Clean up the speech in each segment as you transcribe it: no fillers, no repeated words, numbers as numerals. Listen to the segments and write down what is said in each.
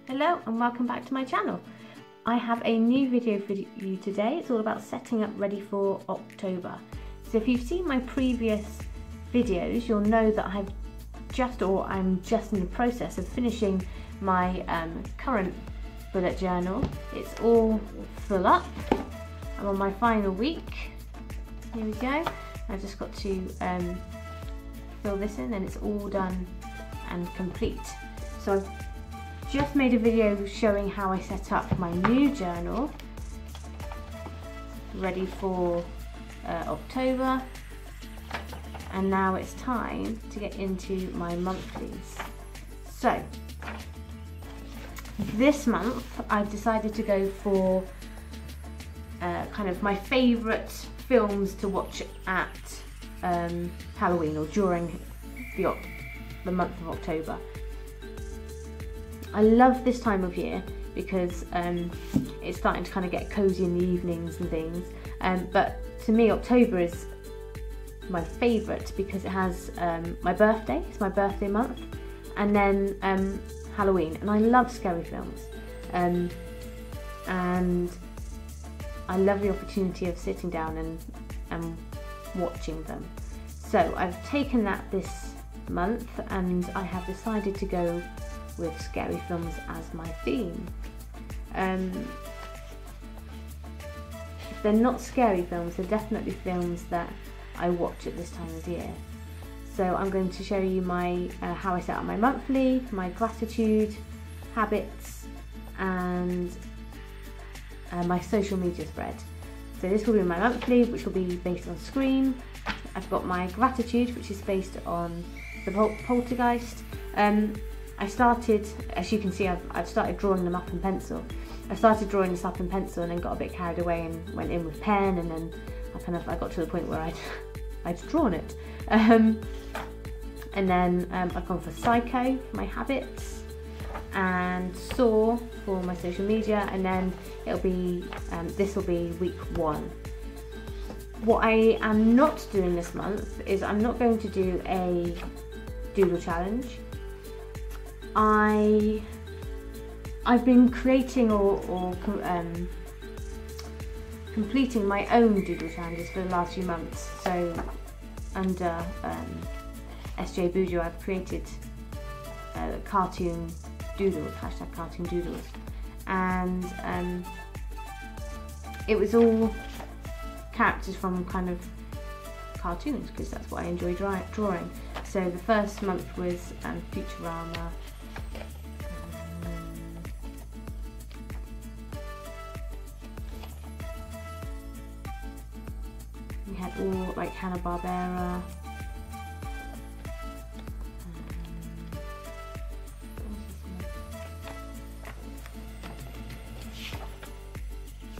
Hello and welcome back to my channel. I have a new video for you today. It's all about setting up ready for October. So if you've seen my previous videos, you'll know that I'm just in the process of finishing my current bullet journal. It's all full up. I'm on my final week. Here we go. I've just got to fill this in and it's all done and complete. So I've just made a video showing how I set up my new journal ready for October, and now it's time to get into my monthlies. So this month I've decided to go for kind of my favourite films to watch at Halloween or during the month of October. I love this time of year because it's starting to kind of get cozy in the evenings and things, but to me October is my favourite because it has my birthday, it's my birthday month, and then Halloween, and I love scary films, and I love the opportunity of sitting down and watching them. So I've taken that this month and I have decided to go with scary films as my theme. If they're not scary films, they're definitely films that I watch at this time of year. So I'm going to show you my how I set up my monthly, my gratitude, habits, and my social media spread. So this will be my monthly, which will be based on Scream. I've got my gratitude, which is based on the Poltergeist. I started, as you can see, I've started drawing them up in pencil. I started drawing this up in pencil and then got a bit carried away and went in with pen, and then I got to the point where I'd drawn it. And then I've gone for Psycho for my habits, and Saw for my social media, and then it'll be this will be week 1. What I am not doing this month is I'm not going to do a doodle challenge. I've been creating or completing my own doodle challenges for the last few months. So under SJ Bujo, I've created cartoon doodles, hashtag cartoon doodles, and it was all characters from kind of cartoons because that's what I enjoy drawing. So the first month was Futurama. We had all like Hanna-Barbera.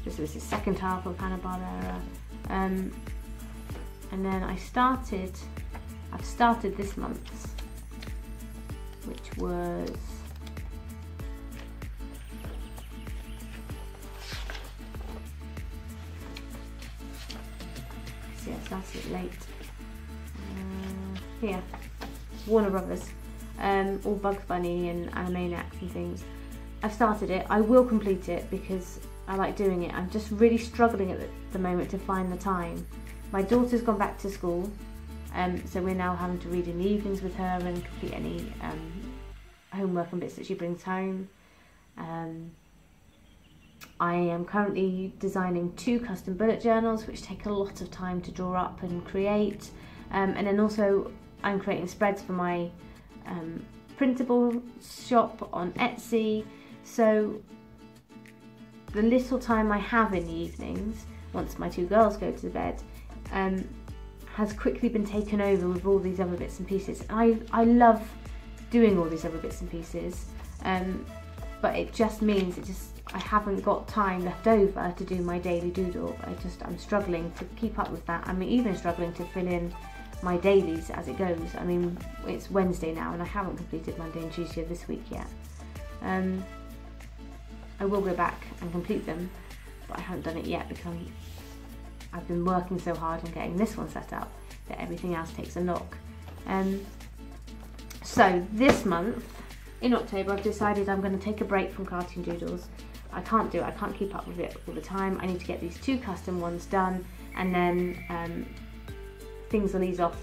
This was the second half of Hanna-Barbera. And then I've started this month's, which was I started it late. Here, Warner Brothers, all Bugs Bunny and Animaniacs and things. I've started it. I will complete it because I like doing it. I'm just really struggling at the moment to find the time. My daughter's gone back to school, so we're now having to read in the evenings with her and complete any homework and bits that she brings home. I am currently designing 2 custom bullet journals, which take a lot of time to draw up and create, and then also I'm creating spreads for my printable shop on Etsy. So the little time I have in the evenings, once my 2 girls go to bed, has quickly been taken over with all these other bits and pieces. I love doing all these other bits and pieces, but it just means I haven't got time left over to do my daily doodle. I'm struggling to keep up with that. I'm even struggling to fill in my dailies as it goes. I mean, it's Wednesday now and I haven't completed Monday and Tuesday this week yet. I will go back and complete them, but I haven't done it yet because I've been working so hard on getting this one set up that everything else takes a knock. So this month in October I've decided I'm going to take a break from cartoon doodles. I can't do it, I can't keep up with it all the time. I need to get these 2 custom ones done, and then things will ease off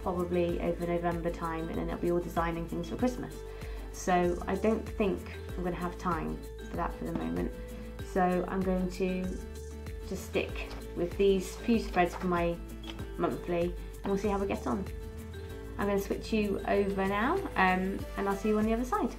probably over November time, and then it'll be all designing things for Christmas. So I don't think I'm going to have time for that for the moment. So I'm going to just stick with these few spreads for my monthly, and we'll see how we get on. I'm going to switch you over now, and I'll see you on the other side.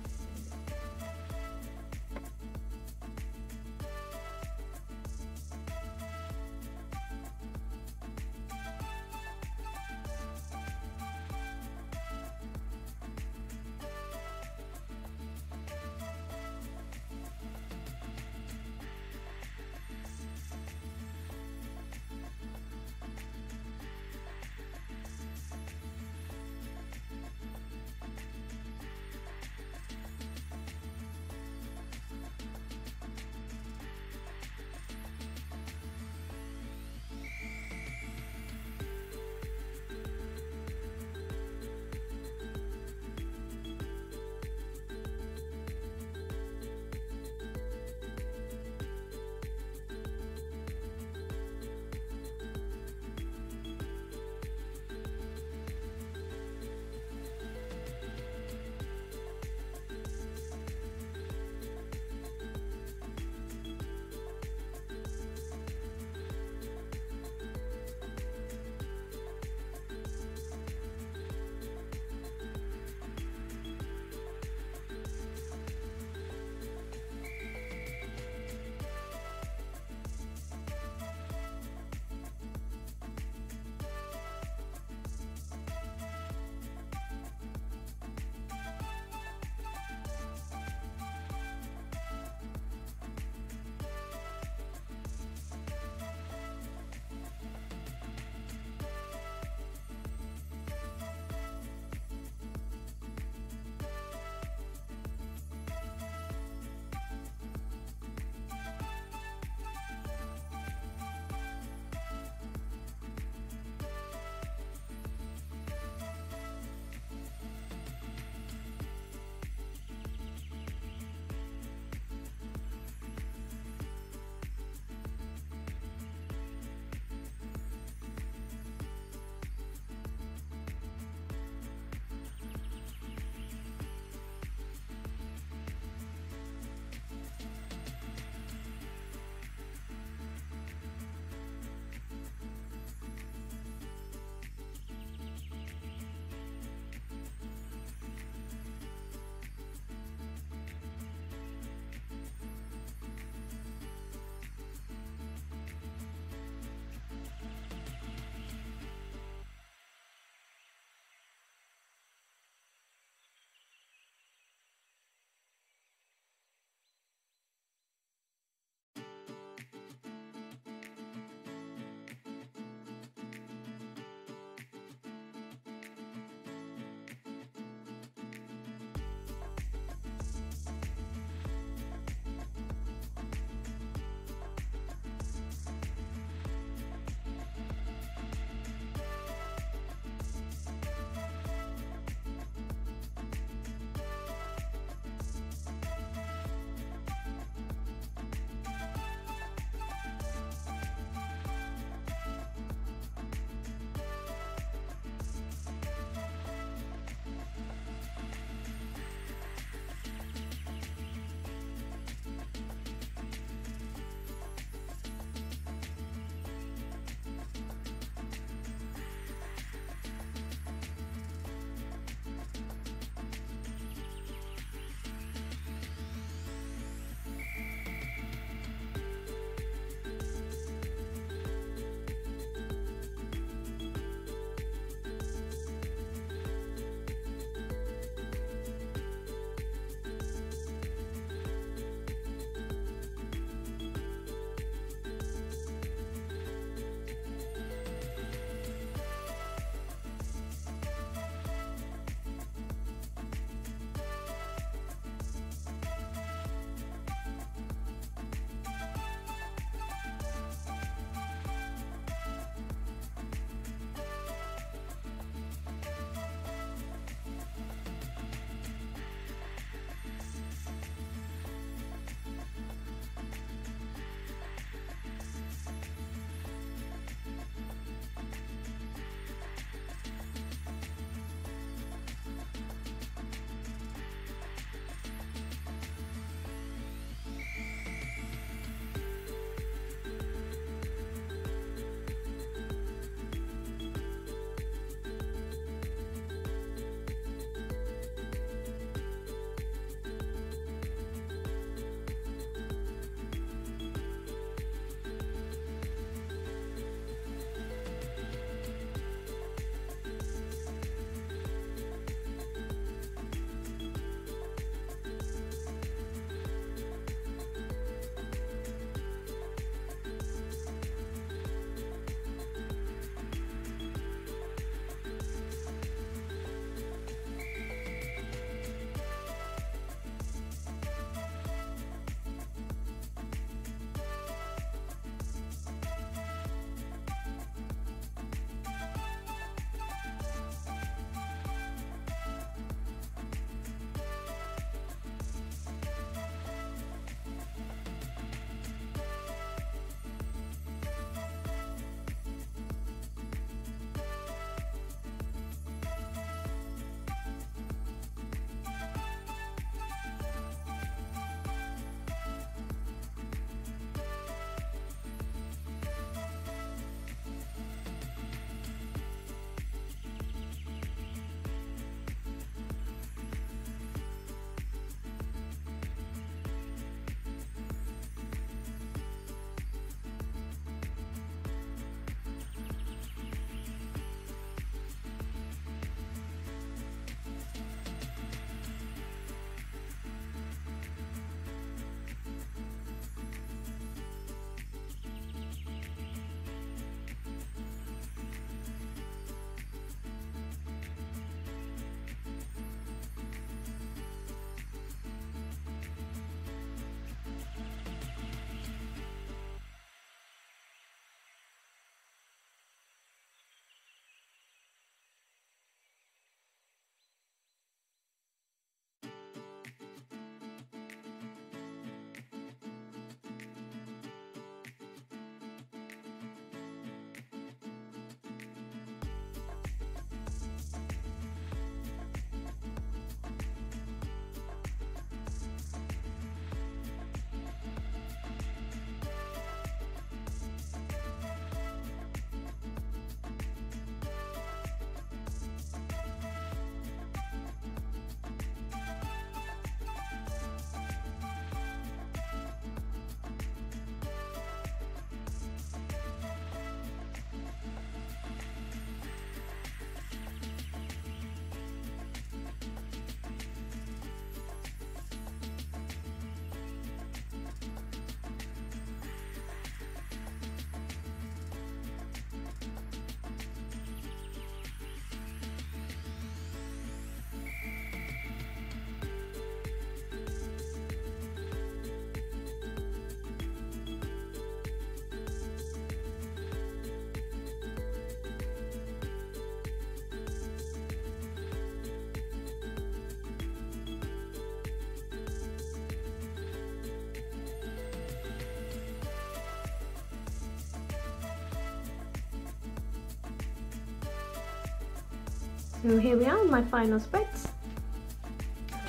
So here we are, my final spreads.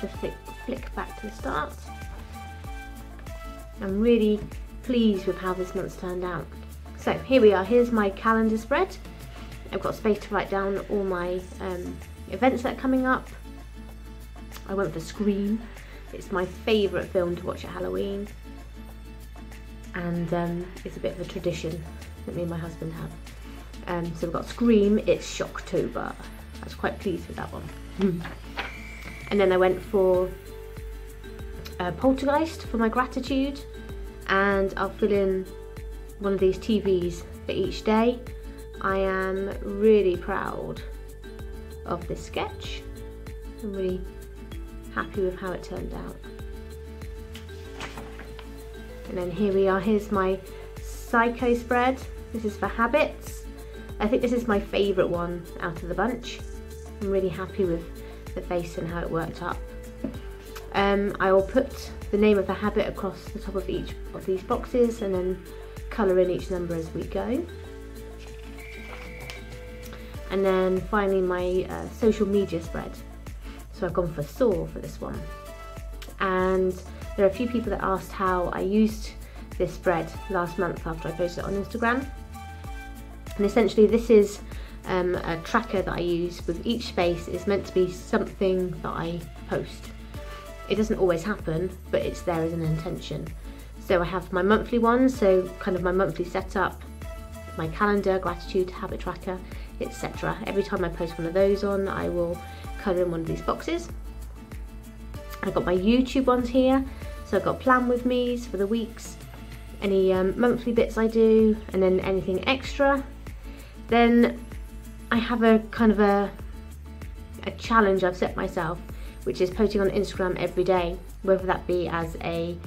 Just flick back to the start. I'm really pleased with how this month's turned out. So here we are, here's my calendar spread. I've got space to write down all my events that are coming up. I went for Scream. It's my favourite film to watch at Halloween. And it's a bit of a tradition that me and my husband have. So we've got Scream, it's Shocktober. I was quite pleased with that one. And then I went for Poltergeist for my gratitude. And I'll fill in one of these TVs for each day. I am really proud of this sketch. I'm really happy with how it turned out. And then here we are, here's my Psycho spread. This is for habits. I think this is my favourite one out of the bunch. I'm really happy with the face and how it worked up. I will put the name of the habit across the top of each of these boxes and then colour in each number as we go. And then finally my social media spread. So I've gone for Saw for this one. And there are a few people that asked how I used this spread last month after I posted it on Instagram. And essentially this is a tracker that I use. With each space is meant to be something that I post. It doesn't always happen, but it's there as an intention. So I have my monthly one, so kind of my monthly setup, my calendar, gratitude, habit tracker, etc. Every time I post one of those on, I will colour in one of these boxes. I've got my YouTube ones here, so I've got plan with me's for the weeks, any monthly bits I do, and then anything extra. Then I have a kind of a challenge I've set myself, which is posting on Instagram every day, whether that be as a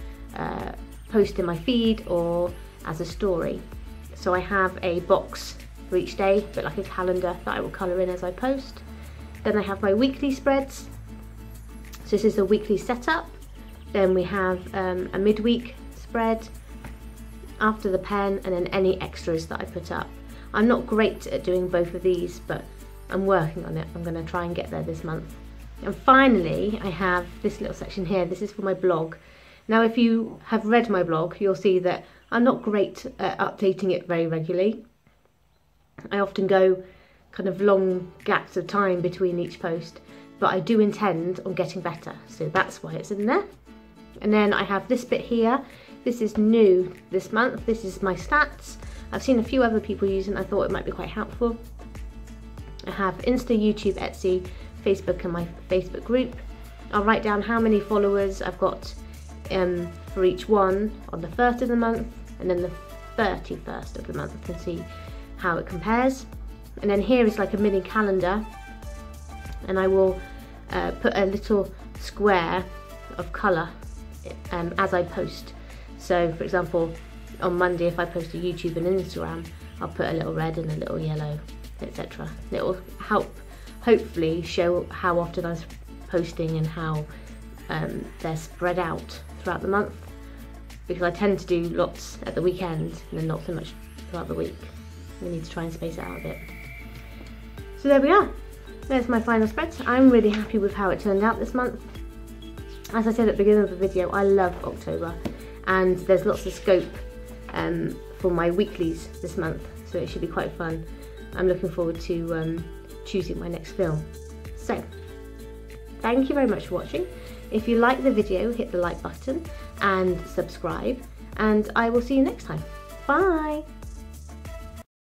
post in my feed or as a story. So I have a box for each day, a bit like a calendar that I will colour in as I post. Then I have my weekly spreads. So this is a weekly setup. Then we have a midweek spread, after the pen, and then any extras that I put up. I'm not great at doing both of these, but I'm working on it. I'm going to try and get there this month. And finally, I have this little section here. This is for my blog. Now, if you have read my blog, you'll see that I'm not great at updating it very regularly. I often go kind of long gaps of time between each post, but I do intend on getting better. So that's why it's in there. And then I have this bit here. This is new this month. This is my stats. I've seen a few other people use it and I thought it might be quite helpful. I have Insta, YouTube, Etsy, Facebook and my Facebook group. I'll write down how many followers I've got for each one on the 1st of the month and then the 31st of the month to see how it compares. And then here is like a mini calendar, and I will put a little square of colour as I post. So for example, on Monday if I post to YouTube and Instagram, I'll put a little red and a little yellow, etc. It will help hopefully show how often I'm posting and how they're spread out throughout the month, because I tend to do lots at the weekend and then not so much throughout the week. We need to try and space it out a bit. So there we are. There's my final spread. I'm really happy with how it turned out this month. As I said at the beginning of the video, I love October, and there's lots of scope for my weeklies this month, so it should be quite fun. I'm looking forward to choosing my next film. So, thank you very much for watching. If you like the video, hit the like button and subscribe, and I will see you next time. Bye!